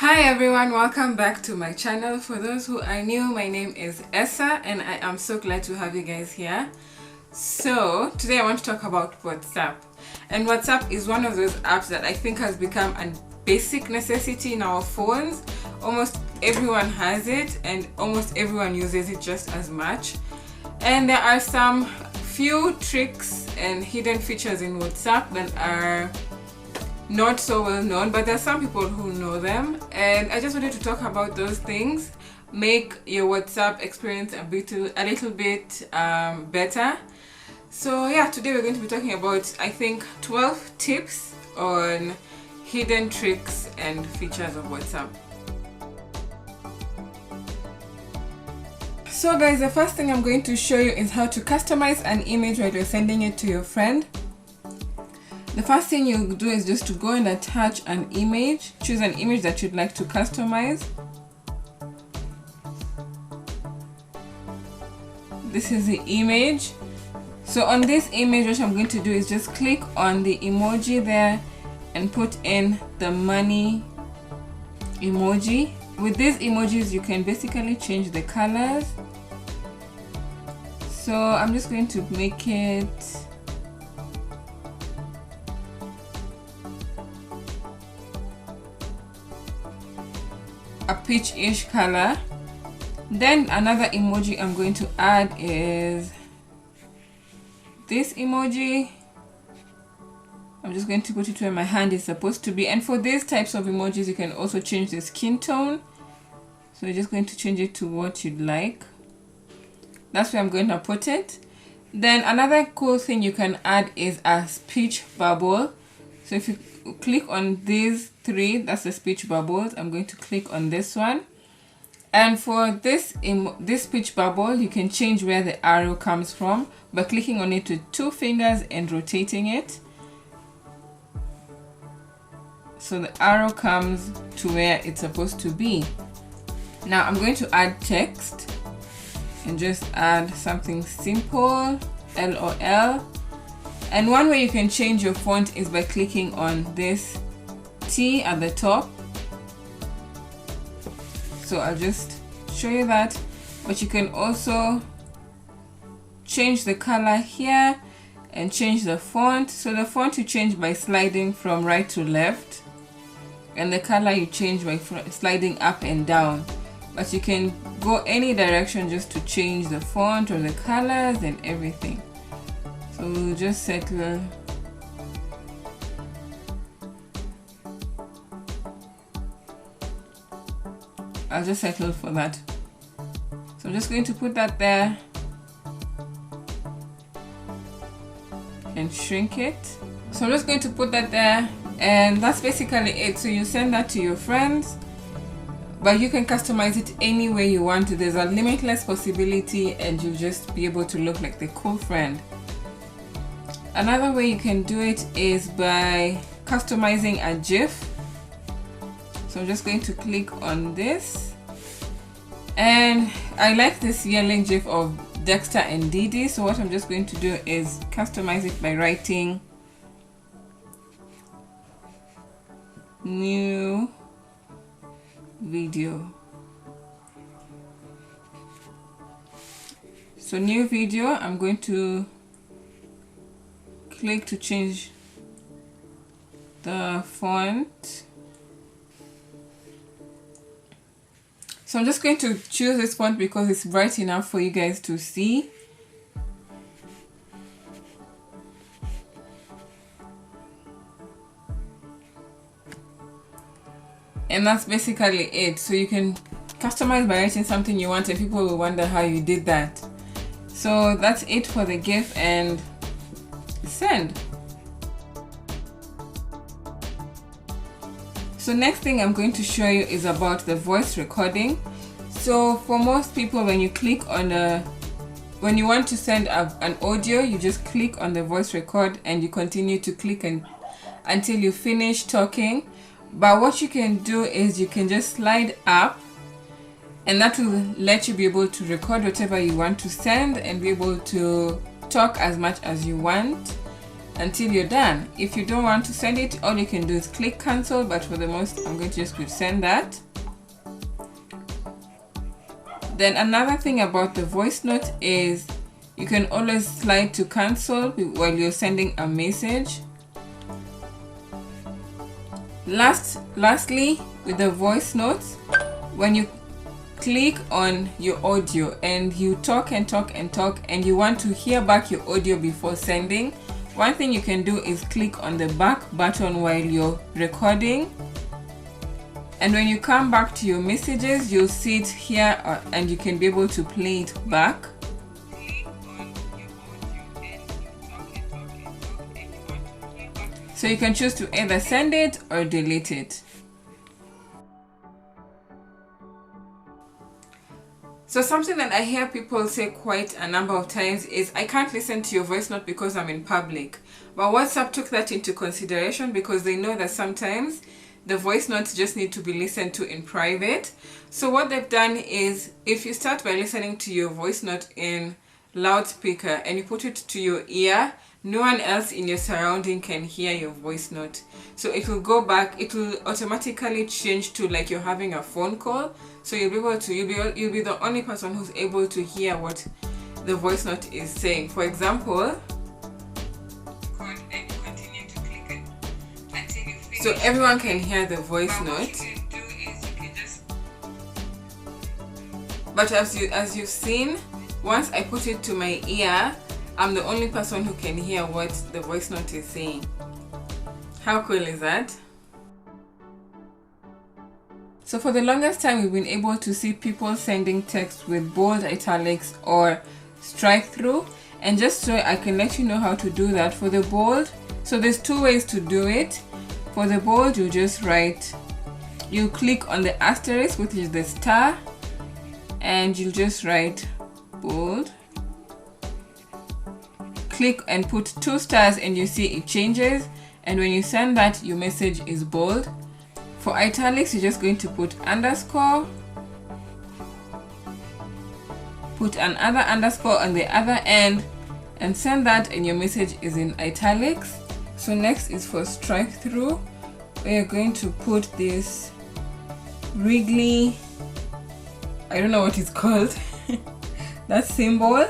Hi everyone, welcome back to my channel. For those who are new, my name is Essa and I am so glad to have you guys here. So today I want to talk about WhatsApp. And WhatsApp is one of those apps that I think has become a basic necessity in our phones. Almost everyone has it and almost everyone uses it just as much. And there are some few tricks and hidden features in WhatsApp that are not so well known, but there are some people who know them, and I just wanted to talk about those things, make your WhatsApp experience a little bit better. So yeah, today we're going to be talking about, I think, 12 tips on hidden tricks and features of WhatsApp. So guys, the first thing I'm going to show you is how to customize an image while you're sending it to your friend. The first thing you do is just to go and attach an image. Choose an image that you'd like to customize. This is the image. So on this image, what I'm going to do is just click on the emoji there and put in the money emoji. With these emojis, you can basically change the colors. So I'm just going to make it a peach-ish color. Then another emoji I'm going to add is this emoji. I'm just going to put it where my hand is supposed to be. And for these types of emojis, you can also change the skin tone. So you're just going to change it to what you'd like. That's where I'm going to put it. Then another cool thing you can add is a speech bubble. So if you click on these three, that's the speech bubbles. I'm going to click on this one. And for this speech bubble, you can change where the arrow comes from by clicking on it with two fingers and rotating it. So the arrow comes to where it's supposed to be. Now I'm going to add text and just add something simple, LOL. And one way you can change your font is by clicking on this T at the top. So I'll just show you that. But you can also change the color here and change the font. So the font you change by sliding from right to left, and the color you change by sliding up and down. But you can go any direction just to change the font or the colors and everything. So we'll just settle. I'll just settle for that. So I'm just going to put that there and shrink it. So I'm just going to put that there, and that's basically it. So you send that to your friends, but you can customize it any way you want to. There's a limitless possibility and you'll just be able to look like the cool friend. Another way you can do it is by customizing a GIF. So I'm just going to click on this. And I like this yelling GIF of Dexter and Didi. So what I'm just going to do is customize it by writing new video. So new video, I'm going to click to change the font. So I'm just going to choose this font because it's bright enough for you guys to see. And that's basically it. So you can customize by writing something you want and people will wonder how you did that. So that's it for the GIF, and send. So next thing I'm going to show you is about the voice recording. So for most people, when you click on when you want to send an audio, you just click on the voice record and you continue to click until you finish talking. But what you can do is you can just slide up, and that will let you be able to record whatever you want to send and be able to talk as much as you want. until you're done. If you don't want to send it, all you can do is click cancel, but for the most, I'm going to just click send that. Then another thing about the voice note is you can always slide to cancel while you're sending a message. Lastly, with the voice notes, when you click on your audio and you talk and talk and talk and you want to hear back your audio before sending, one thing you can do is click on the back button while you're recording, and when you come back to your messages, you'll see it here and you can be able to play it back. So you can choose to either send it or delete it. So something that I hear people say quite a number of times is, I can't listen to your voice note because I'm in public. But WhatsApp took that into consideration because they know that sometimes the voice notes just need to be listened to in private. So what they've done is, if you start by listening to your voice note in loudspeaker and you put it to your ear, no one else in your surrounding can hear your voice note. So it will go back, it will automatically change to like you're having a phone call. So you'll be able to, you'll be the only person who's able to hear what the voice note is saying. For example, so everyone can hear the voice note. But as you've seen, once I put it to my ear, I'm the only person who can hear what the voice note is saying. How cool is that? So for the longest time, we've been able to see people sending text with bold, italics, or strike through. And just so I can let you know how to do that, for the bold, so there's two ways to do it. For the bold, you just write, you click on the asterisk, which is the star, and you just write bold. Click and put 2 stars and you see it changes, and when you send that, your message is bold. For italics, you're just going to put underscore, put another underscore on the other end, and send that, and your message is in italics. So next is for strike through, where you're going to put this wriggly, I don't know what it's called, that symbol,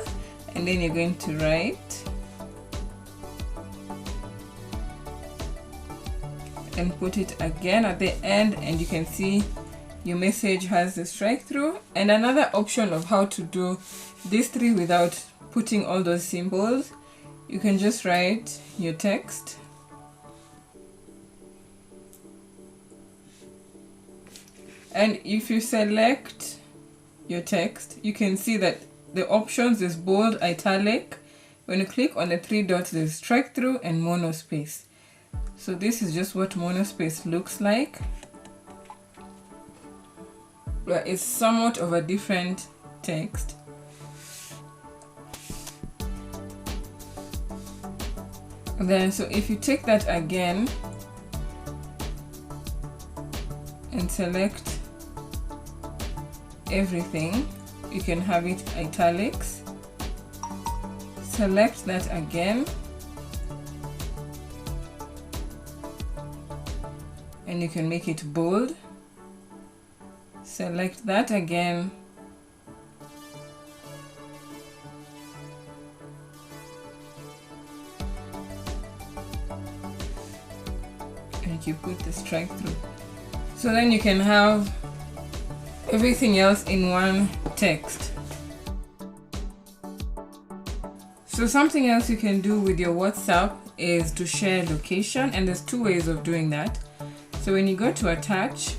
and then you're going to write and put it again at the end, and you can see your message has the strike through. And another option of how to do these 3 without putting all those symbols, you can just write your text, and if you select your text, you can see that the options is bold, italic. When you click on the 3 dots, there's strike through and monospace. So this is just what monospace looks like, but it's somewhat of a different text. And then, so if you take that again and select everything, you can have it italics. Select that again, and you can make it bold. Select that again, and you put the strike through. So then you can have everything else in one text. So something else you can do with your WhatsApp is to share location, and there's 2 ways of doing that. So when you go to attach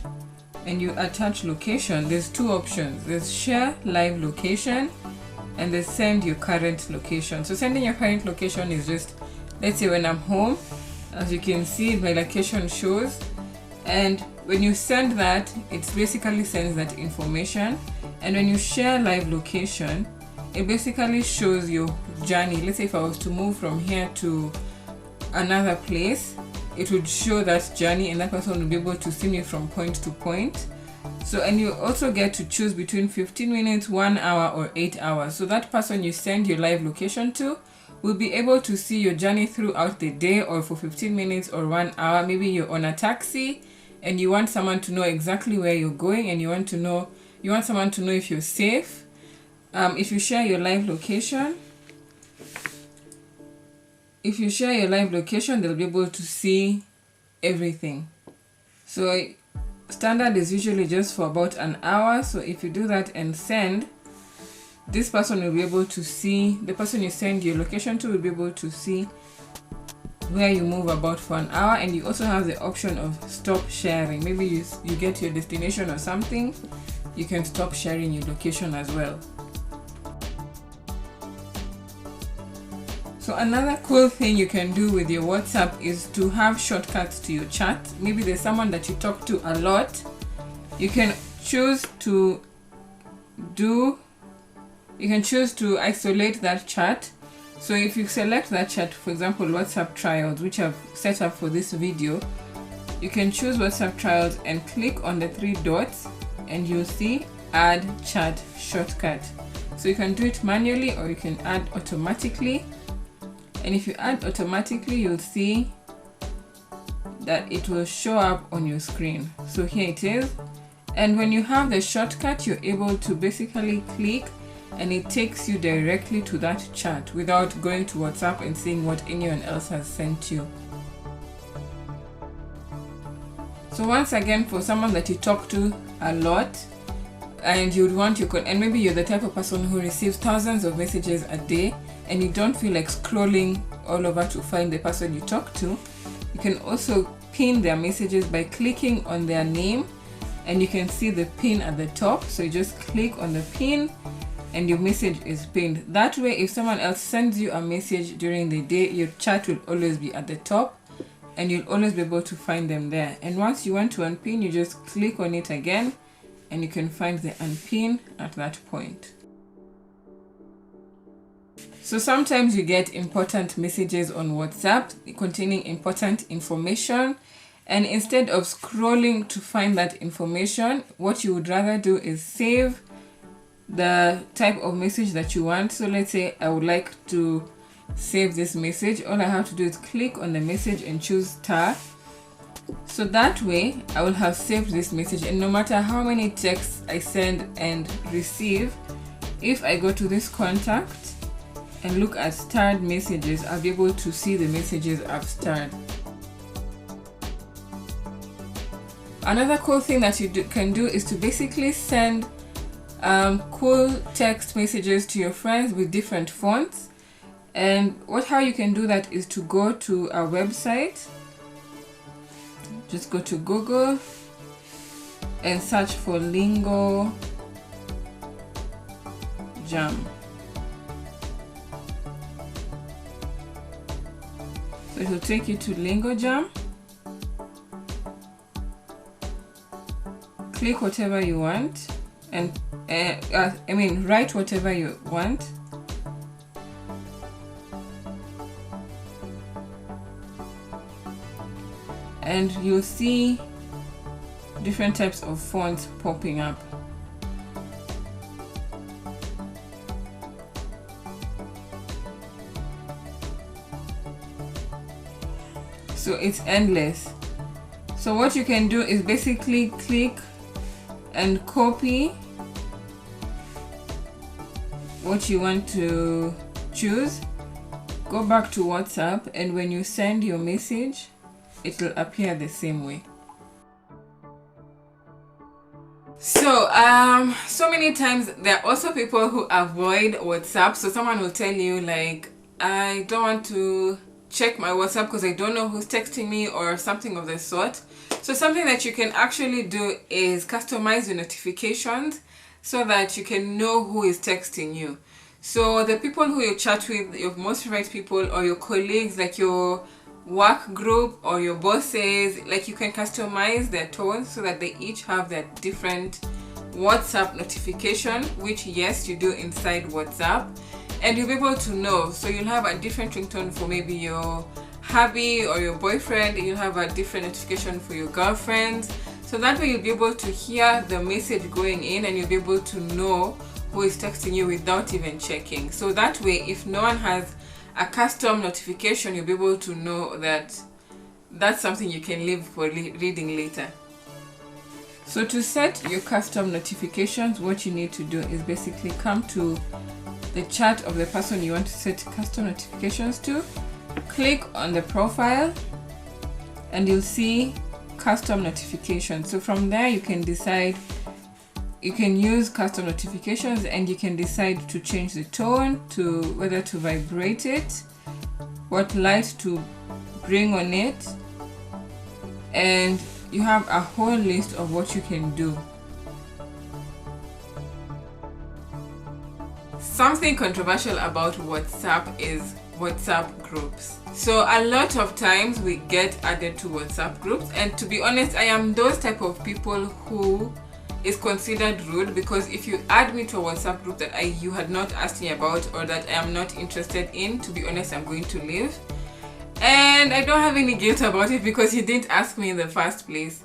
and you attach location, there's 2 options. There's share live location and there's send your current location. So sending your current location is just, let's say when I'm home, as you can see my location shows, and when you send that, it basically sends that information. And when you share live location, it basically shows your journey. Let's say if I was to move from here to another place, it would show that journey, and that person will be able to see me from point to point. So, and you also get to choose between 15 minutes, 1 hour, or 8 hours. So that person you send your live location to will be able to see your journey throughout the day, or for 15 minutes or 1 hour. Maybe you're on a taxi and you want someone to know exactly where you're going, and you want someone to know if you're safe. If you share your live location, they'll be able to see everything. So standard is usually just for about an hour. So if you do that and send, this person will be able to see, the person you send your location to will be able to see where you move about for an hour. And you also have the option of stop sharing. Maybe you get to your destination or something, you can stop sharing your location as well. So another cool thing you can do with your WhatsApp is to have shortcuts to your chat. Maybe there's someone that you talk to a lot. You can choose to isolate that chat. So if you select that chat, for example, WhatsApp trials, which I've set up for this video, you can choose WhatsApp trials and click on the 3 dots and you'll see add chat shortcut. So you can do it manually or you can add automatically. And if you add automatically, you'll see that it will show up on your screen. So here it is. And when you have the shortcut, you're able to basically click and it takes you directly to that chat without going to WhatsApp and seeing what anyone else has sent you. So once again, for someone that you talk to a lot and you'd want and maybe you're the type of person who receives thousands of messages a day and you don't feel like scrolling all over to find the person you talk to, you can also pin their messages by clicking on their name, and you can see the pin at the top. So you just click on the pin and your message is pinned. That way, if someone else sends you a message during the day, your chat will always be at the top and you'll always be able to find them there. And once you want to unpin, you just click on it again and you can find the unpin at that point. So sometimes you get important messages on WhatsApp containing important information, and instead of scrolling to find that information, what you would rather do is save the type of message that you want. So let's say I would like to save this message. All I have to do is click on the message and choose star. So that way I will have saved this message, and no matter how many texts I send and receive, if I go to this contact and look at starred messages, I'll be able to see the messages I've starred. Another cool thing that you can do is to basically send cool text messages to your friends with different fonts. And how you can do that is to go to a website. Just go to Google and search for Lingo Jam. So it will take you to Lingo Jam. Click whatever you want and write whatever you want. And you'll see different types of fonts popping up. So it's endless. So what you can do is basically click and copy what you want to choose, go back to WhatsApp, and when you send your message, it will appear the same way. So so many times there are also people who avoid WhatsApp. So someone will tell you like, I don't want to check my WhatsApp because I don't know who's texting me or something of the sort. So something that you can actually do is customize your notifications so that you can know who is texting you. So the people who you chat with, your most favorite people or your colleagues, like your work group or your bosses, like you can customize their tones so that they each have their different WhatsApp notification, which yes, you do inside WhatsApp, and you'll be able to know. So you'll have a different ringtone for maybe your hubby or your boyfriend, you'll have a different notification for your girlfriends. So that way you'll be able to hear the message going in and you'll be able to know who is texting you without even checking. So that way, if no one has a custom notification, you'll be able to know that that's something you can leave for reading later. So to set your custom notifications, what you need to do is basically come to the chat of the person you want to set custom notifications to, click on the profile, and you'll see custom notifications. So from there you can decide, you can use custom notifications, and you can decide to change the tone, to whether to vibrate it, what light to bring on it, and you have a whole list of what you can do. Something controversial about WhatsApp is WhatsApp groups. So a lot of times we get added to WhatsApp groups, and to be honest, I am those type of people who is considered rude, because if you add me to a WhatsApp group that you had not asked me about, or that I am not interested in, to be honest, I'm going to leave. And I don't have any guilt about it because you didn't ask me in the first place.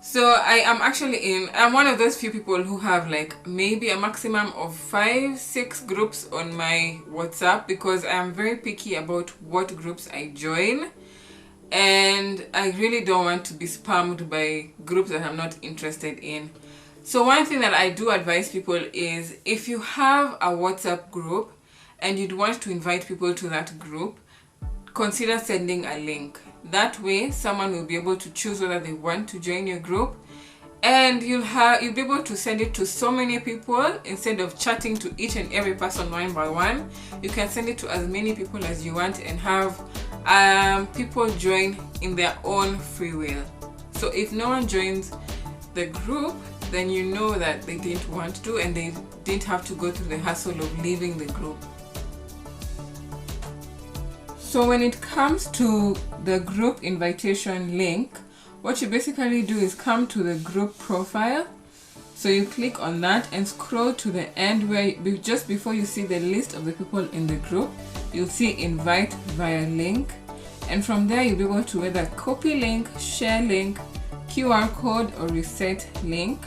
So I'm one of those few people who have like maybe a maximum of 5-6 groups on my WhatsApp, because I am very picky about what groups I join, and I really don't want to be spammed by groups that I'm not interested in. So one thing that I do advise people is, if you have a WhatsApp group and you'd want to invite people to that group, consider sending a link. That way someone will be able to choose whether they want to join your group, and you'll be able to send it to so many people instead of chatting to each and every person one by one. You can send it to as many people as you want and have people join in their own free will. So if no one joins the group, then you know that they didn't want to, and they didn't have to go through the hassle of leaving the group. So when it comes to the group invitation link, what you basically do is come to the group profile. So you click on that and scroll to the end where just before you see the list of the people in the group, you'll see invite via link. And from there you'll be able to either copy link, share link, QR code, or reset link.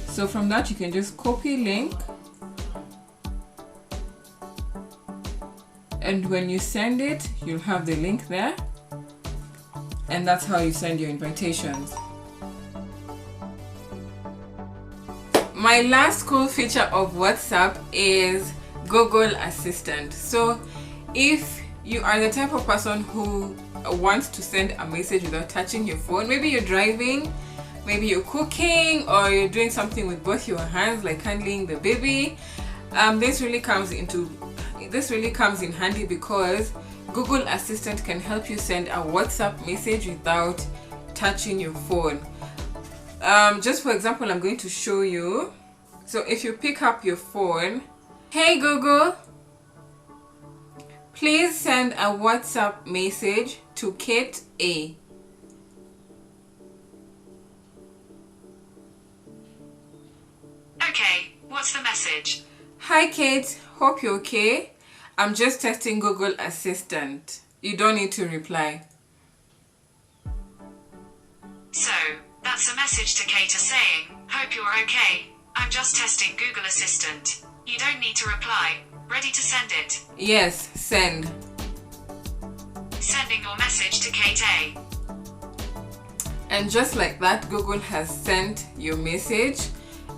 So from that you can just copy link, and when you send it, you'll have the link there, and that's how you send your invitations. My last cool feature of WhatsApp is Google Assistant. So if you are the type of person who wants to send a message without touching your phone, maybe you're driving, maybe you're cooking, or you're doing something with both your hands like handling the baby, this really comes in handy, because Google Assistant can help you send a WhatsApp message without touching your phone. Just for example, I'm going to show you. So if you pick up your phone, hey Google, please send a WhatsApp message to Kate A. Okay, what's the message? Hi Kate, hope you're okay. I'm just testing Google Assistant. You don't need to reply. So, that's a message to Kate saying, hope you're okay. I'm just testing Google Assistant. You don't need to reply. Ready to send it? Yes, send. Sending your message to Kate A. And just like that, Google has sent your message,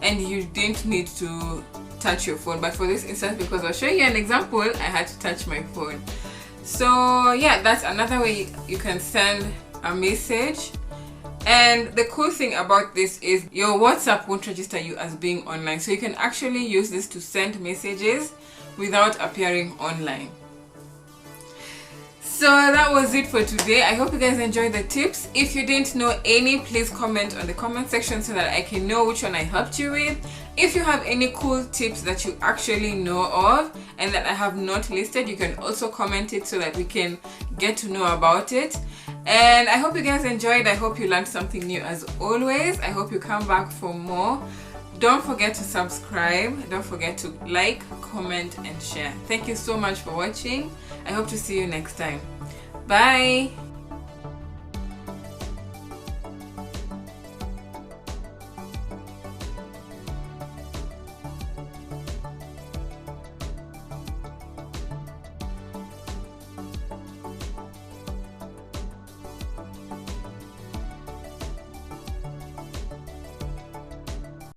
and you didn't need to touch your phone. But for this instance, because I'll show you an example, I had to touch my phone. So yeah, that's another way you can send a message. And the cool thing about this is your WhatsApp won't register you as being online, so you can actually use this to send messages without appearing online. So that was it for today. I hope you guys enjoyed the tips. If you didn't know any, please comment on the comment section so that I can know which one I helped you with. If you have any cool tips that you actually know of and that I have not listed, you can also comment it so that we can get to know about it. And I hope you guys enjoyed. I hope you learned something new as always. I hope you come back for more. Don't forget to subscribe. Don't forget to like, comment, and share. Thank you so much for watching. I hope to see you next time. Bye.